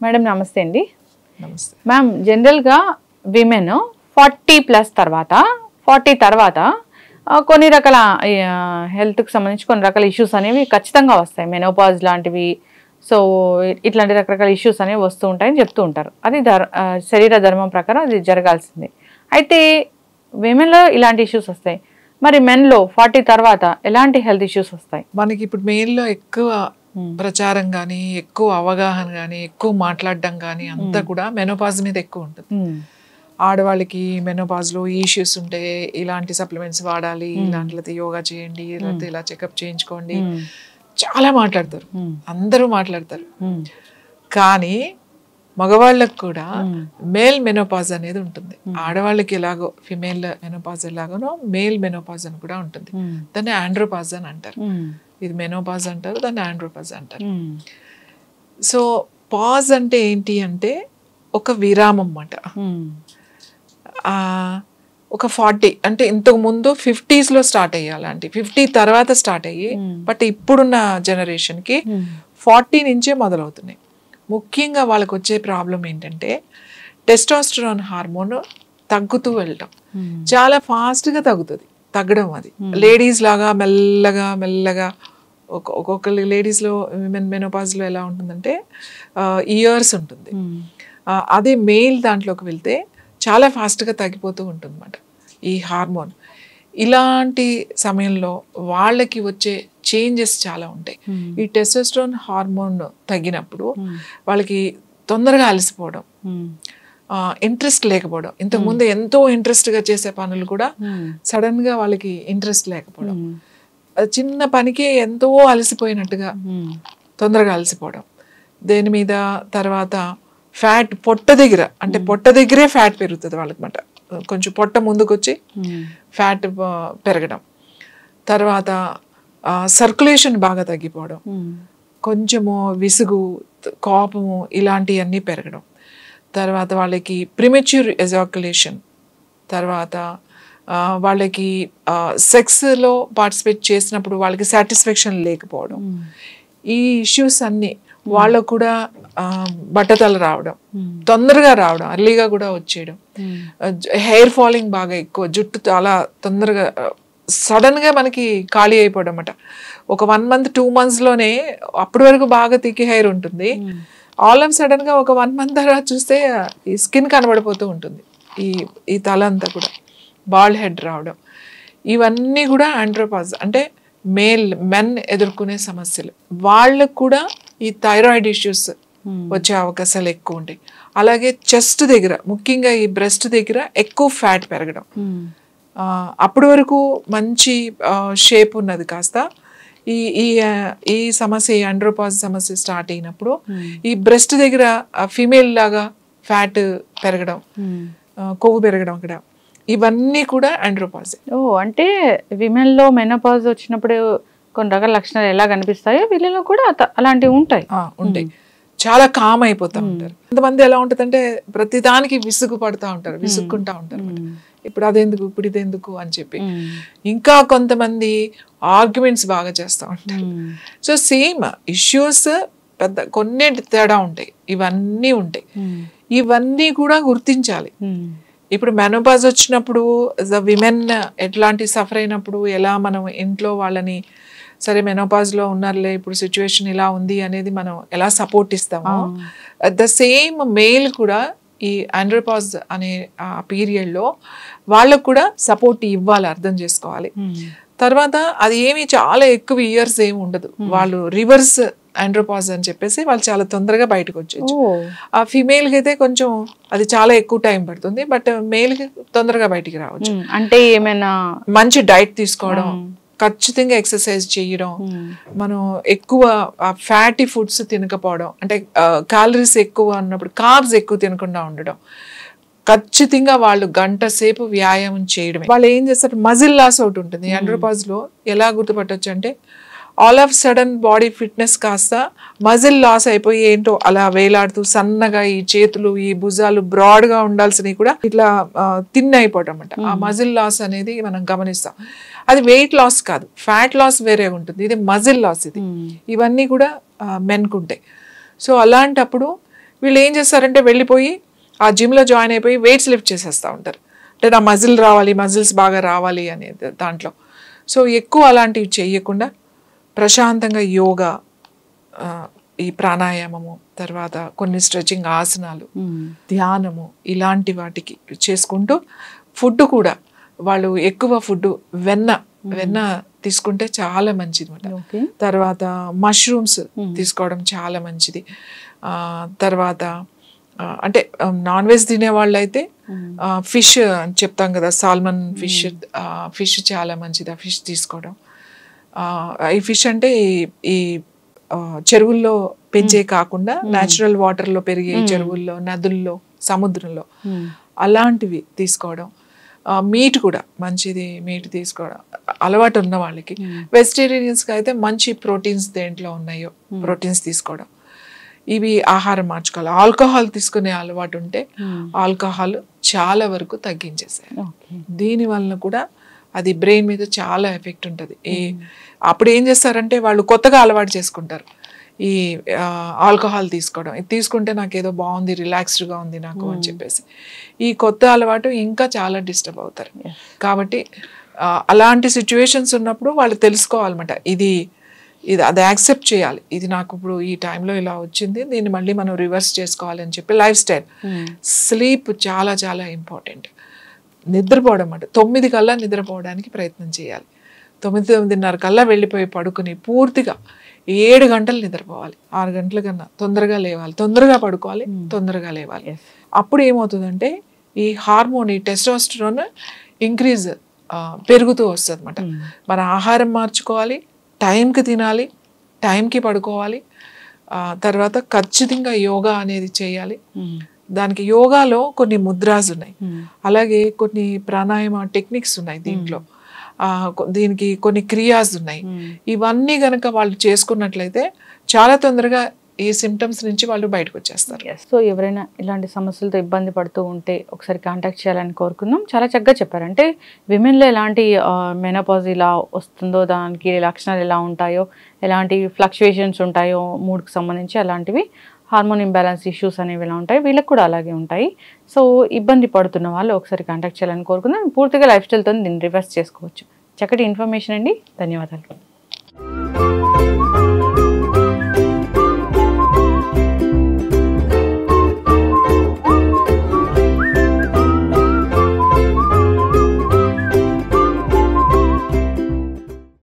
Madam నమస్తే అండి. నమస్తే మ్యామ్, జనరల్గా విమెన్ 40+ తర్వాత 40 తర్వాత కొన్ని రకాల హెల్త్కి సంబంధించి కొన్ని రకాల ఇష్యూస్ అనేవి ఖచ్చితంగా వస్తాయి. మెనోపాజ్ లాంటివి. సో ఇట్లాంటి రకరకాల ఇష్యూస్ అనేవి వస్తూ ఉంటాయని చెప్తూ ఉంటారు. అది శరీర ధర్మం ప్రకారం అది జరగాల్సింది. అయితే విమెన్లో ఇలాంటి ఇష్యూస్ వస్తాయి. మరి మెన్లో 40 తర్వాత ఎలాంటి హెల్త్ ఇష్యూస్ వస్తాయి? మనకి ఇప్పుడు మెయిన్లో ఎక్కువ ప్రచారం కానీ, ఎక్కువ అవగాహన కానీ, ఎక్కువ మాట్లాడడం కానీ అంతా కూడా మెనోపాజ్ మీద ఎక్కువ ఉంటుంది. ఆడవాళ్ళకి మెనోపాజ్లో ఈ ఇష్యూస్ ఉంటే ఇలాంటి సప్లిమెంట్స్ వాడాలి, ఇలాంటి యోగా చేయండి, లేకపోతే ఇలా చెకప్ చేయించుకోండి, చాలా మాట్లాడతారు, అందరూ మాట్లాడతారు. కానీ మగవాళ్ళకు కూడా మేల్ మెనోపాజ్ అనేది ఉంటుంది. ఆడవాళ్ళకి ఎలాగో ఫిమేల్ మెనోపాజ్ ఎలాగోనో మేల్ మెనోపాజ్ అని కూడా ఉంటుంది. దాన్ని ఆండ్రోపాజ్ అని అంటారు. ఇది మెనోపాజ్ అంటారు, దాన్ని ఆండ్రోపాజ్ అంటారు. సో పాజ్ అంటే ఏంటి అంటే ఒక విరామం అన్నమాట. ఒక 40 అంటే ఇంతకు ముందు 50s స్టార్ట్ అయ్యి, అలాంటి 50 తర్వాత స్టార్ట్ అయ్యి, బట్ ఇప్పుడున్న జనరేషన్కి 40 నుంచే మొదలవుతున్నాయి. ముఖ్యంగా వాళ్ళకి వచ్చే ప్రాబ్లం ఏంటంటే టెస్టోస్టెరాన్ హార్మోన్ తగ్గుతూ వెళ్ళటం, చాలా ఫాస్ట్గా తగ్గడం. అది లేడీస్ లాగా మెల్లగా మెల్లగా ఒక్కొక్క లేడీస్లో మెనోపాజ్లో ఎలా ఉంటుందంటే ఇయర్స్ ఉంటుంది. అదే మెయిల్ దాంట్లోకి వెళ్తే చాలా ఫాస్ట్గా తగ్గిపోతూ ఉంటుంది అన్నమాట ఈ హార్మోన్. ఇలాంటి సమయంలో వాళ్ళకి వచ్చే చేంజెస్ చాలా ఉంటాయి. ఈ టెస్టోస్టెరాన్ హార్మోన్ తగ్గినప్పుడు వాళ్ళకి తొందరగా అలసిపోవడం, ఇంట్రెస్ట్ లేకపోవడం, ఇంతకుముందు ఎంతో ఇంట్రెస్ట్గా చేసే పనులు కూడా సడన్గా వాళ్ళకి ఇంట్రెస్ట్ లేకపోవడం, చిన్న పనికి ఎంతో అలసిపోయినట్టుగా తొందరగా అలసిపోవడం, దేని మీద. తర్వాత ఫ్యాట్ పొట్ట దగ్గర, అంటే పొట్ట దగ్గరే ఫ్యాట్ పెరుగుతుంది వాళ్ళకి మాట, కొంచెం పొట్ట ముందుకు వచ్చి ఫ్యాట్ పెరగడం. తర్వాత సర్క్యులేషన్ బాగా తగ్గిపోవడం, కొంచెము విసుగు, కోపము, ఇలాంటివన్నీ పెరగడం. తర్వాత వాళ్ళకి ప్రిమెచ్యూర్ ఎజాక్యులేషన్, తర్వాత వాళ్ళకి సెక్స్లో పార్టిసిపేట్ చేసినప్పుడు వాళ్ళకి సాటిస్ఫాక్షన్ లేకపోవడం, ఈ ఇష్యూస్ అన్నీ. వాళ్ళకు కూడా బట్టతల రావడం, తొందరగా రావడం, అర్లీగా కూడా వచ్చేయడం, హెయిర్ ఫాలింగ్ బాగా ఎక్కువ, జుట్టు చాలా తొందరగా సడన్గా మనకి ఖాళీ అయిపోవడం అన్నమాట. ఒక 1 month 2 monthsలోనే అప్పటి వరకు బాగా తిక్కి హెయిర్ ఉంటుంది, ఆల్ ఆఫ్ సడన్గా ఒక 1 month తర్వాత చూస్తే ఈ స్కిన్ కనబడిపోతూ ఉంటుంది, ఈ తల అంతా కూడా బాల్డ్ హెడ్ రావడం. ఇవన్నీ కూడా ఆండ్రోపాజ్ అంటే మెన్ ఎదుర్కొనే సమస్యలు. వాళ్ళకు కూడా ఈ థైరాయిడ్ ఇష్యూస్ వచ్చే అవకాశాలు ఎక్కువ ఉంటాయి. అలాగే చెస్ట్ దగ్గర, ముఖ్యంగా ఈ బ్రెస్ట్ దగ్గర ఎక్కువ ఫ్యాట్ పెరగడం. అప్పటి వరకు మంచి షేప్ ఉన్నది కాస్త ఈ సమస్య, ఈ ఆండ్రోపాజ్ సమస్య స్టార్ట్ అయినప్పుడు ఈ బ్రెస్ట్ దగ్గర ఫీమేల్ లాగా ఫ్యాట్ పెరగడం, కొవ్వు పెరగడం, అక్కడ ఇవన్నీ కూడా ఆండ్రోపాజ్. అంటే విమెన్లో మెనోపాజ్ వచ్చినప్పుడు కొన్ని రకాల లక్షణాలు ఎలా కనిపిస్తాయో వీళ్ళలో కూడా అలాంటివి ఉంటాయి. చాలా కామ్ అయిపోతూ ఉంటారు. కొంతమంది ఎలా ఉంటుందంటే ప్రతిదానికి విసుగు పడుతూ ఉంటారు, విసుక్కుంటా ఉంటారు, ఇప్పుడు అదెందుకు, ఇప్పుడు ఇదెందుకు అని చెప్పి. ఇంకా కొంతమంది ఆర్గ్యుమెంట్స్ బాగా చేస్తూ ఉంటారు. సో సేమ్ ఇష్యూస్ పెద్ద కొన్ని తేడా ఉంటాయి, ఇవన్నీ ఉంటాయి. ఇవన్నీ కూడా గుర్తించాలి. ఇప్పుడు మెనోపాజ్ వచ్చినప్పుడు విమెన్ ఎట్లాంటి సఫర్ అయినప్పుడు ఎలా మనం ఇంట్లో వాళ్ళని, సరే మెనోపాజ్లో ఉన్నారులే, ఇప్పుడు సిచ్యువేషన్ ఇలా ఉంది అనేది మనం ఎలా సపోర్ట్ ఇస్తామో, అట్ ద సేమ్ మెయిల్ కూడా ఈ ఆండ్రోపాజ్ అనే ఆ పీరియడ్లో వాళ్ళకు కూడా సపోర్ట్ ఇవ్వాలి, అర్థం చేసుకోవాలి. తర్వాత అది ఏమి చాలా ఎక్కువ ఇయర్స్ ఏమి ఉండదు, వాళ్ళు రివర్స్ ఆండ్రోపాజ్ అని చెప్పేసి వాళ్ళు చాలా తొందరగా బయటకు వచ్చేచ్చు. ఆ ఫీమేల్కి అయితే కొంచెం అది చాలా ఎక్కువ టైం పడుతుంది, బట్ మేల్కి తొందరగా బయటికి రావచ్చు. అంటే ఏమైనా మంచి డైట్ తీసుకోవడం, ఖచ్చితంగా ఎక్సర్సైజ్ చేయడం, మనం ఎక్కువ ఫ్యాటీ ఫుడ్స్ తినకపోవడం, అంటే క్యాలరీస్ ఎక్కువ ఉన్నప్పుడు కార్బ్స్ ఎక్కువ తినకుండా ఉండడం, ఖచ్చితంగా వాళ్ళు గంట సేపు వ్యాయామం చేయడమే. వాళ్ళు ఏం చేస్తారు, మజిల్ లాస్ ఒకటి ఉంటుంది ఆండ్రోపాజ్లో. ఎలా గుర్తుపట్టవచ్చు అంటే all of sudden body fitness కాస్త మజిల్ లాస్ అయిపోయి ఏంటో అలా వేలాడుతూ సన్నగా ఈ చేతులు, ఈ భుజాలు బ్రాడ్గా ఉండాల్సినవి కూడా ఇట్లా థిన్ అయిపోవడం అన్నమాట. ఆ మజిల్ లాస్ అనేది మనం గమనిస్తాం. అది వెయిట్ లాస్ కాదు, ఫ్యాట్ లాస్ వేరే ఉంటుంది, ఇది మజిల్ లాస్. ఇవన్నీ కూడా మెన్కు ఉంటాయి. సో అలాంటప్పుడు వీళ్ళు ఏం చేస్తారంటే వెళ్ళిపోయి ఆ జిమ్లో జాయిన్ అయిపోయి వెయిట్స్ లిఫ్ట్ చేసేస్తూ ఉంటారు. అంటే నా మజిల్స్ బాగా రావాలి అనేది దాంట్లో. సో ఎక్కువ అలాంటివి చేయకుండా ప్రశాంతంగా యోగా, ఈ ప్రాణాయామము, తర్వాత కొన్ని స్ట్రెచింగ్ ఆసనాలు, ధ్యానము, ఇలాంటి వాటికి చేసుకుంటూ ఫుడ్ కూడా వాళ్ళు ఎక్కువ ఫుడ్ వెన్న తీసుకుంటే చాలా మంచిది అన్నమాట. తర్వాత మష్రూమ్స్ తీసుకోవడం చాలా మంచిది. తర్వాత అంటే నాన్ వెజ్ తినే వాళ్ళు అయితే ఫిష్ అని చెప్తాం కదా, సాల్మన్ ఫిష్ చాలా మంచిది. ఆ ఫిష్ తీసుకోవడం, ఈ ఫిష్ అంటే ఈ చెరువుల్లో పెంచే కాకుండా న్యాచురల్ వాటర్లో పెరిగే చెరువుల్లో, నదుల్లో, సముద్రంలో అలాంటివి తీసుకోవడం. మీట్ కూడా మంచిది, మీట్ తీసుకోవడం అలవాటు ఉన్న వాళ్ళకి. వెజిటేరియన్స్కి అయితే మంచి ప్రోటీన్స్ దేంట్లో ఉన్నాయో ప్రోటీన్స్ తీసుకోవడం, ఇవి ఆహారం మార్చుకోవాలి. ఆల్కహాల్ తీసుకునే అలవాటు ఉంటే ఆల్కహాల్ చాలా వరకు తగ్గించేసాయి. దీనివల్ల కూడా అది బ్రెయిన్ మీద చాలా ఎఫెక్ట్ ఉంటుంది. అప్పుడు ఏం చేస్తారంటే వాళ్ళు కొత్తగా అలవాటు చేసుకుంటారు ఈ ఆల్కహాల్ తీసుకోవడం. ఇది తీసుకుంటే నాకు ఏదో బాగుంది, రిలాక్స్డ్గా ఉంది నాకు అని చెప్పేసి ఈ కొత్త అలవాటు ఇంకా చాలా డిస్టర్బ్ అవుతారు. కాబట్టి అలాంటి సిచ్యువేషన్స్ ఉన్నప్పుడు వాళ్ళు తెలుసుకోవాలన్నమాట, ఇది అది యాక్సెప్ట్ చేయాలి. ఇది నాకు ఇప్పుడు ఈ టైంలో ఇలా వచ్చింది, దీన్ని మళ్ళీ మనం రివర్స్ చేసుకోవాలి అని చెప్పి. లైఫ్ స్టైల్, స్లీప్ చాలా చాలా ఇంపార్టెంట్. నిద్రపోవడం అంటే 9 కల్లా నిద్రపోవడానికి ప్రయత్నం చేయాలి. 9-9:30 కల్లా వెళ్ళిపోయి పడుకుని పూర్తిగా 7 గంటలు నిద్రపోవాలి. 6 గంటల కన్నా తొందరగా లేవాలి, తొందరగా పడుకోవాలి, తొందరగా లేవాలి. అప్పుడు ఏమవుతుందంటే ఈ హార్మోన్, ఈ టెస్టోస్టెరోన్ ఇంక్రీజ్ పెరుగుతూ వస్తుంది అన్నమాట. మన ఆహారం మార్చుకోవాలి, టైంకి తినాలి, టైంకి పడుకోవాలి. తర్వాత ఖచ్చితంగా యోగా అనేది చేయాలి. దానికి యోగాలో కొన్ని ముద్రాస్ ఉన్నాయి, అలాగే కొన్ని ప్రాణాయామ టెక్నిక్స్ ఉన్నాయి దీంట్లో, దీనికి కొన్ని క్రియాస్ ఉన్నాయి. ఇవన్నీ గనక వాళ్ళు చేసుకున్నట్లయితే చాలా తొందరగా ఈ సిమ్టమ్స్ నుంచి వాళ్ళు బయటకు వచ్చేస్తారు. సో ఎవరైనా ఇలాంటి సమస్యలతో ఇబ్బంది పడుతూ ఉంటే ఒకసారి కాంటాక్ట్ చేయాలని కోరుకుందాం. చాలా చక్కగా చెప్పారు. అంటే విమెన్లో ఎలాంటి మెనోపాజ్ ఇలా వస్తుందో, దానికి లక్షణాలు ఎలా ఉంటాయో, ఎలాంటి ఫ్లక్చుయేషన్స్ ఉంటాయో మూడ్కి సంబంధించి, అలాంటివి హార్మోన్ ఇంబ్యాలెన్స్ ఇష్యూస్ అనేవి ఎలా ఉంటాయి, వీళ్ళకి కూడా అలాగే ఉంటాయి. సో ఇబ్బంది పడుతున్న వాళ్ళు ఒకసారి కాంటాక్ట్ చేయాలని కోరుకుందాం. పూర్తిగా లైఫ్ స్టైల్తో దీన్ని రివర్స్ చేసుకోవచ్చు. చక్కటి ఇన్ఫర్మేషన్ అండి, ధన్యవాదాలు.